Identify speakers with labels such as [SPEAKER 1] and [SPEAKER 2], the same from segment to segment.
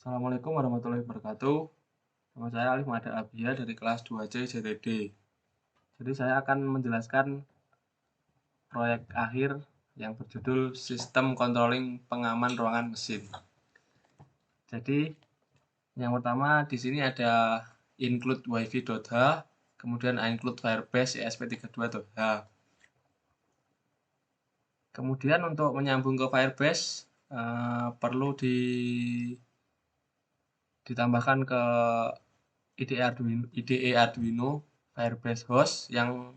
[SPEAKER 1] Assalamualaikum warahmatullahi wabarakatuh. Nama saya Alif Mada Abia dari kelas 2C JTD. Jadi saya akan menjelaskan proyek akhir yang berjudul Sistem Controlling Pengaman Ruangan Mesin. Jadi yang pertama di sini ada include wifi.h, kemudian include firebase esp32.h. Kemudian untuk menyambung ke Firebase perlu ditambahkan ke IDE Arduino Firebase host yang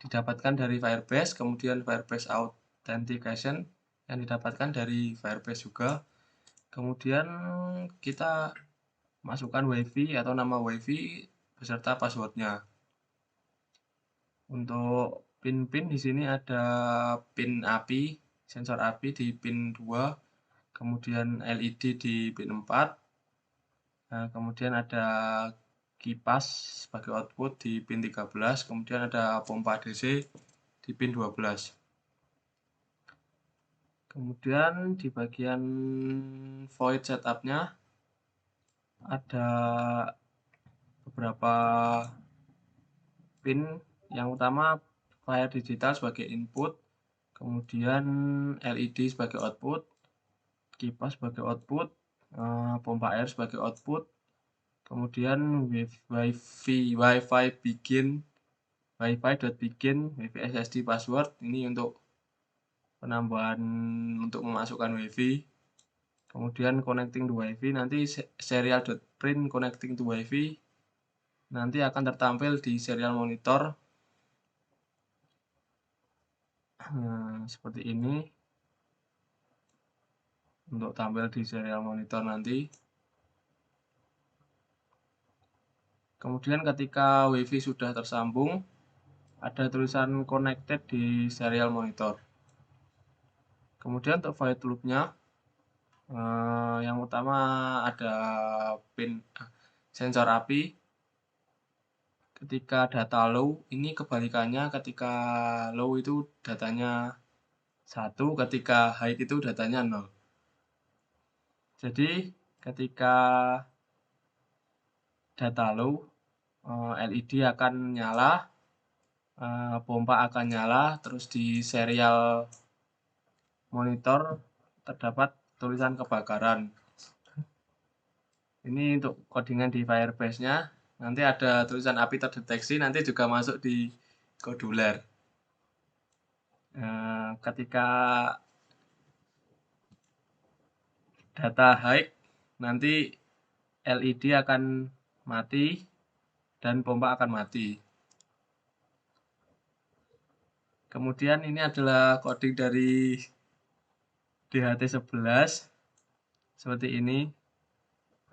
[SPEAKER 1] didapatkan dari Firebase, kemudian Firebase Authentication yang didapatkan dari Firebase juga. Kemudian kita masukkan WiFi atau nama WiFi beserta passwordnya. Untuk pin-pin di sini ada pin API, sensor API di pin 2, kemudian LED di pin 4. Nah, kemudian ada kipas sebagai output di pin 13, kemudian ada pompa DC di pin 12. Kemudian di bagian void setupnya ada beberapa pin. Yang utama fire digital sebagai input, kemudian LED sebagai output, kipas sebagai output, pompa air sebagai output, kemudian wifi begin, wifi.begin, wifi SSD password ini untuk penambahan untuk memasukkan wifi. Kemudian connecting to wifi, nanti serial.print connecting to wifi nanti akan tertampil di serial monitor. Seperti ini untuk tampil di serial monitor nanti. Kemudian ketika wifi sudah tersambung, ada tulisan connected di serial monitor. Kemudian untuk void loop-nya, yang utama ada pin sensor API. Ketika data low, ini kebalikannya, ketika low itu datanya 1, ketika high itu datanya 0. Jadi ketika data low, LED akan nyala, pompa akan nyala, terus di serial monitor terdapat tulisan kebakaran. Ini untuk codingan di Firebase-nya. Nanti ada tulisan api terdeteksi, nanti juga masuk di koduler. Ketika data high, nanti LED akan mati dan pompa akan mati. Kemudian ini adalah coding dari DHT11 seperti ini.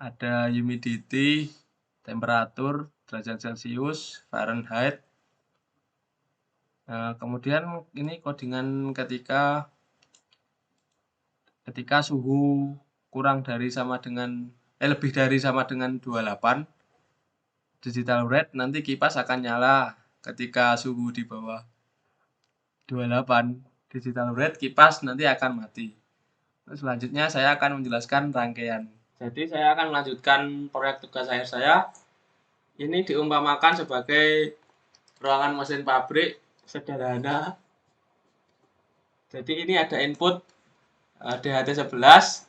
[SPEAKER 1] Ada humidity, temperatur, derajat Celcius, Fahrenheit. Kemudian ini codingan ketika suhu kurang dari sama dengan lebih dari sama dengan 28 digital red, nanti kipas akan nyala. Ketika suhu di bawah 28 digital red, kipas nanti akan mati. Terus selanjutnya saya akan menjelaskan rangkaian. Jadi saya akan melanjutkan proyek tugas akhir saya. Ini diumpamakan sebagai ruangan mesin pabrik sederhana. Jadi ini ada input DHT11,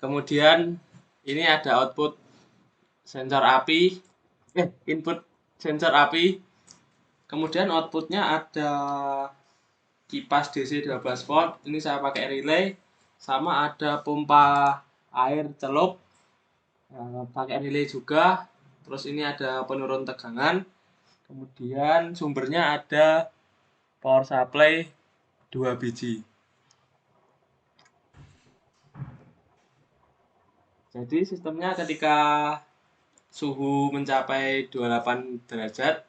[SPEAKER 1] kemudian ini ada output sensor api, input sensor api, kemudian outputnya ada kipas DC 12 volt, ini saya pakai relay, sama ada pompa air celup, pakai relay juga, terus ini ada penurun tegangan, kemudian sumbernya ada power supply 2 biji. Jadi sistemnya ketika suhu mencapai 28 derajat,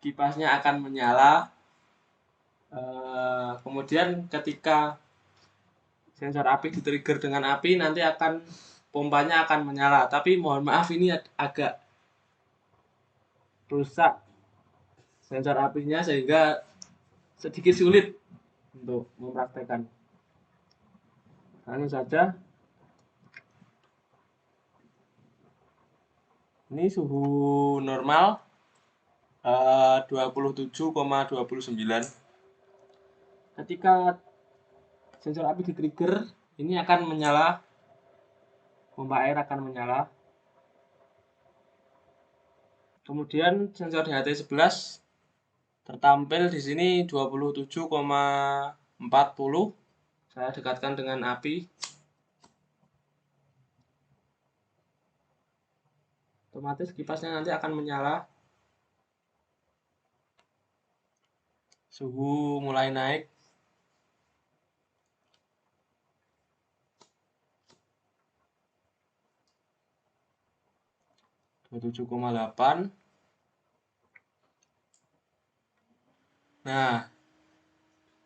[SPEAKER 1] kipasnya akan menyala. Kemudian ketika sensor api di-trigger dengan api, nanti pompanya akan menyala. Tapi mohon maaf, ini agak rusak sensor apinya sehingga sedikit sulit untuk mempraktekkan. Langsung saja. Ini suhu normal 27,29. Ketika sensor api di trigger, ini akan menyala, pompa air akan menyala. Kemudian sensor DHT11 tertampil di sini 27,40. Saya dekatkan dengan api. Otomatis kipasnya nanti akan menyala. Suhu mulai naik. Dua 27,8. Nah,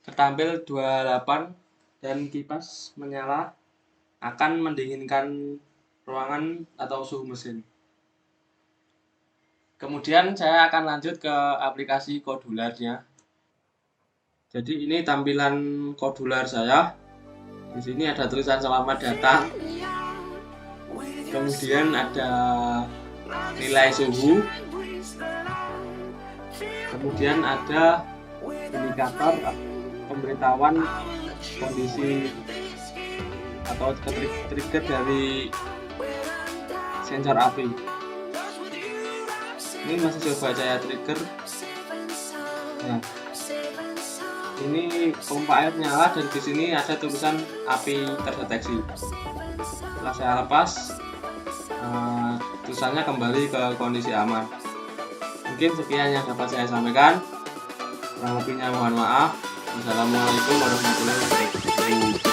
[SPEAKER 1] tertampil 28 dan kipas menyala, akan mendinginkan ruangan atau suhu mesin. Kemudian saya akan lanjut ke aplikasi kodularnya. Jadi ini tampilan kodular saya. Di sini ada tulisan selamat datang. Kemudian ada nilai suhu. Kemudian ada indikator pemberitahuan kondisi atau trigger dari sensor api. Ini masih coba saya trigger. Nah, ini pompa air nyala dan di sini ada tulisan api terdeteksi. Setelah saya lepas, tulisannya kembali ke kondisi aman. Mungkin sekian yang dapat saya sampaikan. Kurang lebihnya mohon maaf. Wassalamualaikum warahmatullahi wabarakatuh.